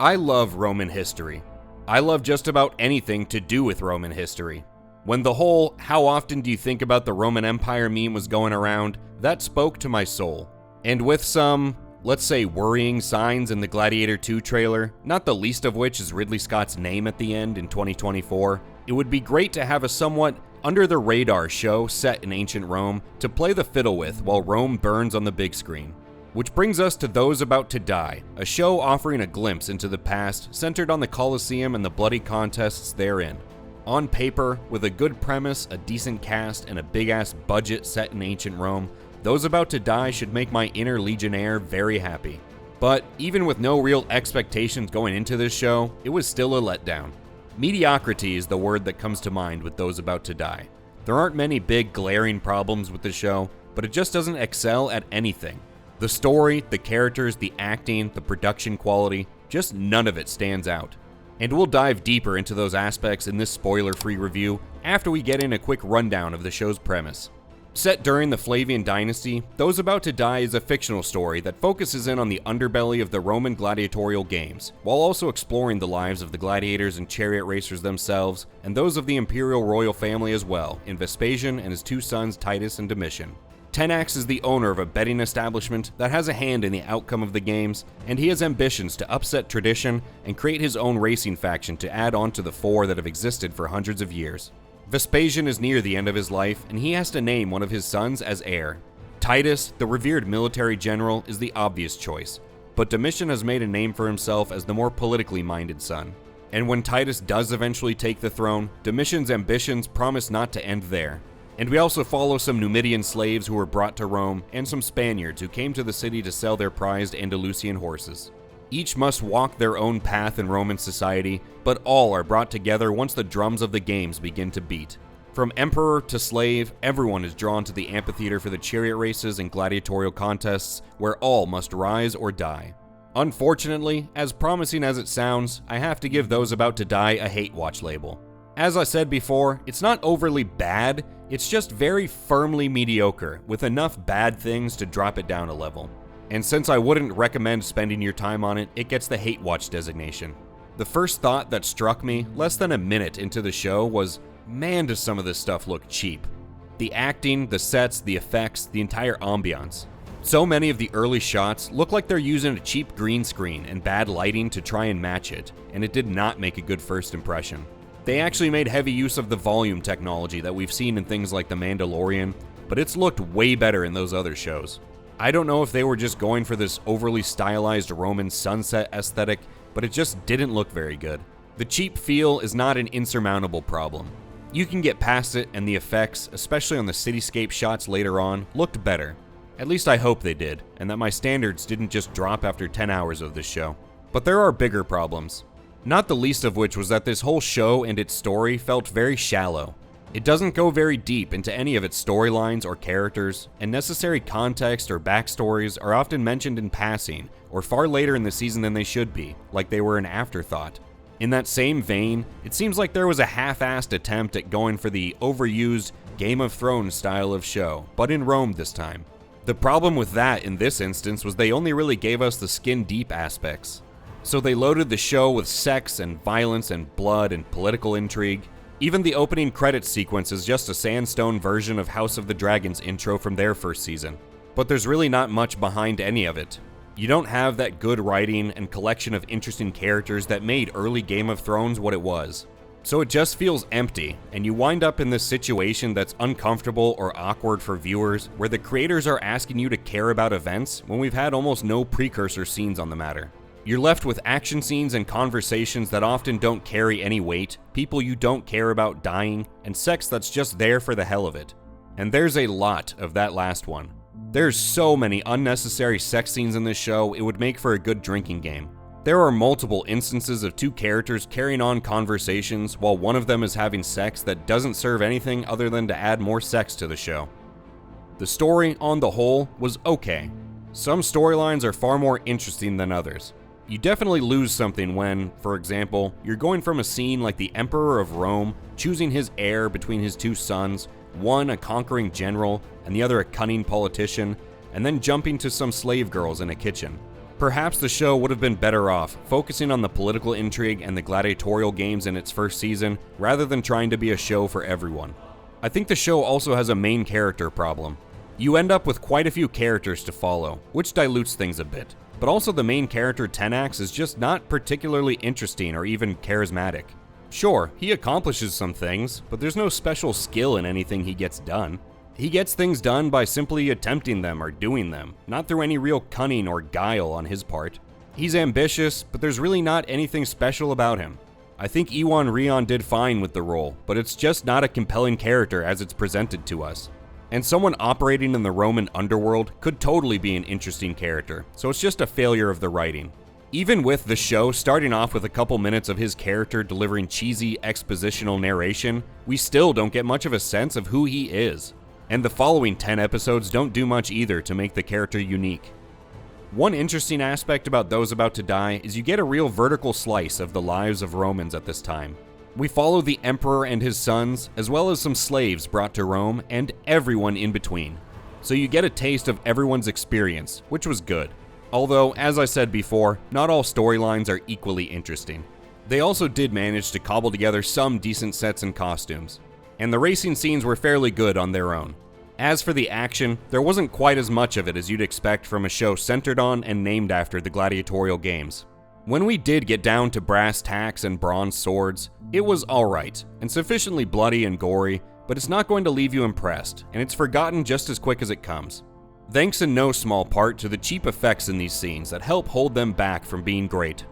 I love Roman history. I love just about anything to do with Roman history. When the whole "how often do you think about the Roman Empire" meme was going around, that spoke to my soul. And with some, let's say, worrying signs in the Gladiator 2 trailer, not the least of which is Ridley Scott's name at the end in 2024, it would be great to have a somewhat under-the-radar show set in ancient Rome to play the fiddle with while Rome burns on the big screen. Which brings us to Those About to Die, a show offering a glimpse into the past centered on the Colosseum and the bloody contests therein. On paper, with a good premise, a decent cast, and a big-ass budget set in ancient Rome, Those About to Die should make my inner Legionnaire very happy. But even with no real expectations going into this show, it was still a letdown. Mediocrity is the word that comes to mind with Those About to Die. There aren't many big glaring problems with the show, but it just doesn't excel at anything. The story, the characters, the acting, the production quality, just none of it stands out. And we'll dive deeper into those aspects in this spoiler-free review after we get in a quick rundown of the show's premise. Set during the Flavian dynasty, Those About to Die is a fictional story that focuses in on the underbelly of the Roman gladiatorial games, while also exploring the lives of the gladiators and chariot racers themselves, and those of the imperial royal family as well, in Vespasian and his two sons Titus and Domitian. Tenax is the owner of a betting establishment that has a hand in the outcome of the games, and he has ambitions to upset tradition and create his own racing faction to add on to the four that have existed for hundreds of years. Vespasian is near the end of his life, and he has to name one of his sons as heir. Titus, the revered military general, is the obvious choice, but Domitian has made a name for himself as the more politically minded son. And when Titus does eventually take the throne, Domitian's ambitions promise not to end there. And we also follow some Numidian slaves who were brought to Rome, and some Spaniards who came to the city to sell their prized Andalusian horses. Each must walk their own path in Roman society, but all are brought together once the drums of the games begin to beat. From emperor to slave, everyone is drawn to the amphitheater for the chariot races and gladiatorial contests, where all must rise or die. Unfortunately, as promising as it sounds, I have to give Those About to Die a HateWatch label. As I said before, it's not overly bad, it's just very firmly mediocre, with enough bad things to drop it down a level. And since I wouldn't recommend spending your time on it, it gets the HateWatch designation. The first thought that struck me less than a minute into the show was, man, does some of this stuff look cheap. The acting, the sets, the effects, the entire ambiance. So many of the early shots look like they're using a cheap green screen and bad lighting to try and match it, and it did not make a good first impression. They actually made heavy use of the volume technology that we've seen in things like The Mandalorian, but it's looked way better in those other shows. I don't know if they were just going for this overly stylized Roman sunset aesthetic, but it just didn't look very good. The cheap feel is not an insurmountable problem. You can get past it, and the effects, especially on the cityscape shots later on, looked better. At least I hope they did, and that my standards didn't just drop after 10 hours of this show. But there are bigger problems. Not the least of which was that this whole show and its story felt very shallow. It doesn't go very deep into any of its storylines or characters, and necessary context or backstories are often mentioned in passing, or far later in the season than they should be, like they were an afterthought. In that same vein, it seems like there was a half-assed attempt at going for the overused Game of Thrones style of show, but in Rome this time. The problem with that in this instance was they only really gave us the skin-deep aspects. So they loaded the show with sex and violence and blood and political intrigue. Even the opening credits sequence is just a sandstone version of House of the Dragon's intro from their first season. But there's really not much behind any of it. You don't have that good writing and collection of interesting characters that made early Game of Thrones what it was. So it just feels empty, and you wind up in this situation that's uncomfortable or awkward for viewers, where the creators are asking you to care about events when we've had almost no precursor scenes on the matter. You're left with action scenes and conversations that often don't carry any weight, people you don't care about dying, and sex that's just there for the hell of it. And there's a lot of that last one. There's so many unnecessary sex scenes in this show, it would make for a good drinking game. There are multiple instances of two characters carrying on conversations while one of them is having sex that doesn't serve anything other than to add more sex to the show. The story, on the whole, was okay. Some storylines are far more interesting than others. You definitely lose something when, for example, you're going from a scene like the Emperor of Rome choosing his heir between his two sons, one a conquering general and the other a cunning politician, and then jumping to some slave girls in a kitchen. Perhaps the show would have been better off focusing on the political intrigue and the gladiatorial games in its first season, rather than trying to be a show for everyone. I think the show also has a main character problem. You end up with quite a few characters to follow, which dilutes things a bit. But also the main character Tenax is just not particularly interesting or even charismatic. Sure, he accomplishes some things, but there's no special skill in anything he gets done. He gets things done by simply attempting them or doing them, not through any real cunning or guile on his part. He's ambitious, but there's really not anything special about him. I think Iwan Rheon did fine with the role, but it's just not a compelling character as it's presented to us. And someone operating in the Roman underworld could totally be an interesting character, so it's just a failure of the writing. Even with the show starting off with a couple minutes of his character delivering cheesy expositional narration, we still don't get much of a sense of who he is. And the following 10 episodes don't do much either to make the character unique. One interesting aspect about Those About to Die is you get a real vertical slice of the lives of Romans at this time. We follow the emperor and his sons, as well as some slaves brought to Rome, and everyone in between. So you get a taste of everyone's experience, which was good. Although, as I said before, not all storylines are equally interesting. They also did manage to cobble together some decent sets and costumes, and the racing scenes were fairly good on their own. As for the action, there wasn't quite as much of it as you'd expect from a show centered on and named after the gladiatorial games. When we did get down to brass tacks and bronze swords, it was alright, and sufficiently bloody and gory, but it's not going to leave you impressed, and it's forgotten just as quick as it comes. Thanks in no small part to the cheap effects in these scenes that help hold them back from being great.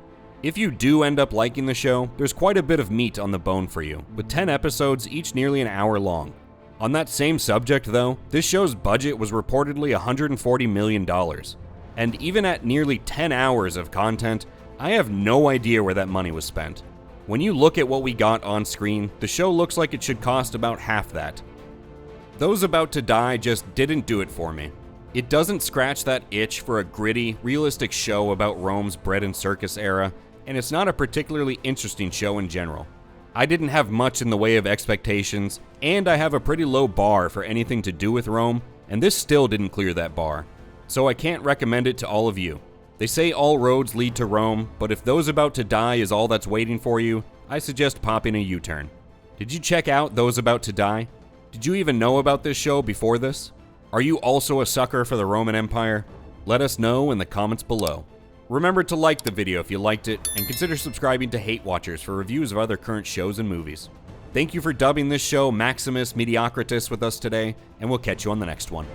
If you do end up liking the show, there's quite a bit of meat on the bone for you, with 10 episodes each nearly an hour long. On that same subject though, this show's budget was reportedly $140 million. And even at nearly 10 hours of content, I have no idea where that money was spent. When you look at what we got on screen, the show looks like it should cost about half that. Those About to Die just didn't do it for me. It doesn't scratch that itch for a gritty, realistic show about Rome's bread and circus era, and it's not a particularly interesting show in general. I didn't have much in the way of expectations, and I have a pretty low bar for anything to do with Rome, and this still didn't clear that bar. So I can't recommend it to all of you. They say all roads lead to Rome, but if Those About to Die is all that's waiting for you, I suggest popping a U-turn. Did you check out Those About to Die? Did you even know about this show before this? Are you also a sucker for the Roman Empire? Let us know in the comments below. Remember to like the video if you liked it, and consider subscribing to HateWatchers for reviews of other current shows and movies. Thank you for dubbing this show Maximus Mediocritus with us today, and we'll catch you on the next one.